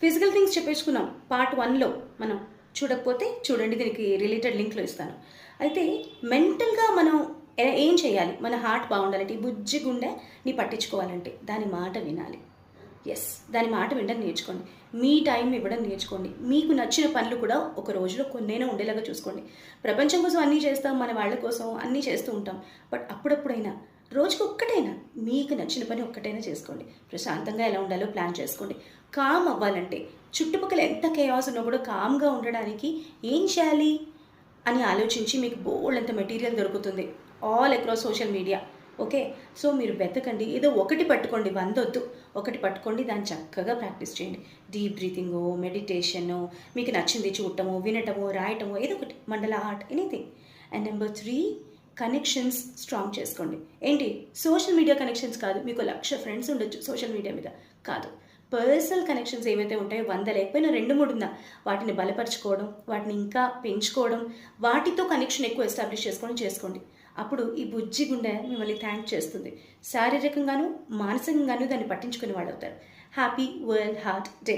Physical things చెప్పేసుకున్నాం part 1లో. మనం చూడకపోతే చూడండి, దీనికి రిలేటెడ్ లింక్లో ఇస్తాను. అయితే మెంటల్గా మనం ఏం చేయాలి? మన హార్ట్ బాగుండాలంటే, ఈ బుజ్జి గుండెని పట్టించుకోవాలంటే దాని మాట వినాలి. దాని మాట వినడం నేర్చుకోండి. మీ టైం ఇవ్వడం నేర్చుకోండి. మీకు నచ్చిన పనులు కూడా ఒక రోజులో కొన్నైనా ఉండేలాగా చూసుకోండి. ప్రపంచం కోసం అన్నీ చేస్తాం, మన వాళ్ళ కోసం అన్నీ చేస్తూ ఉంటాం. బట్ అప్పుడప్పుడైనా రోజుకి ఒక్కటైనా మీకు నచ్చిన పని ఒక్కటైనా చేసుకోండి. ప్రశాంతంగా ఎలా ఉండాలో ప్లాన్ చేసుకోండి. కామ్ అవ్వాలంటే, చుట్టుపక్కల ఎంత కేయాస్ ఉన్నా కూడా కామ్గా ఉండడానికి ఏం చేయాలి అని ఆలోచించి మీకు బోల్డంత మెటీరియల్ దొరుకుతుంది all across social media. Okay, so మీరు వెతకండి. ఏదో ఒకటి పట్టుకోండి, 100 వద్దు. ఒకటి పట్టుకోండి, దాన్ని చక్కగా ప్రాక్టీస్ చేయండి. డీప్ బ్రీతింగో, మెడిటేషనో, మీకు నచ్చింది చూడటమో, వినటమో, రాయటమో, ఏదో ఒకటి, మండల art, anything. And number 3, connections strong చేసుకోండి. ఏంటి, సోషల్ మీడియా కనెక్షన్స్ కాదు, మీకు 1,00,000 ఫ్రెండ్స్ ఉండొచ్చు సోషల్ మీడియా మీద, కాదు. పర్సనల్ కనెక్షన్స్ ఏవైతే ఉంటాయో 100 లేకపోయినా 2-3 ఉందా, వాటిని బలపరచుకోవడం, వాటిని ఇంకా పెంచుకోవడం, వాటితో కనెక్షన్ ఎక్కువ ఎస్టాబ్లిష్ చేసుకోండి. అప్పుడు ఈ బుజ్జి గుండె మిమ్మల్ని థ్యాంక్ చేస్తుంది. శారీరకంగాను మానసికంగాను దాన్ని పట్టించుకునే వాళ్ళు అవుతారు. Happy world heart day.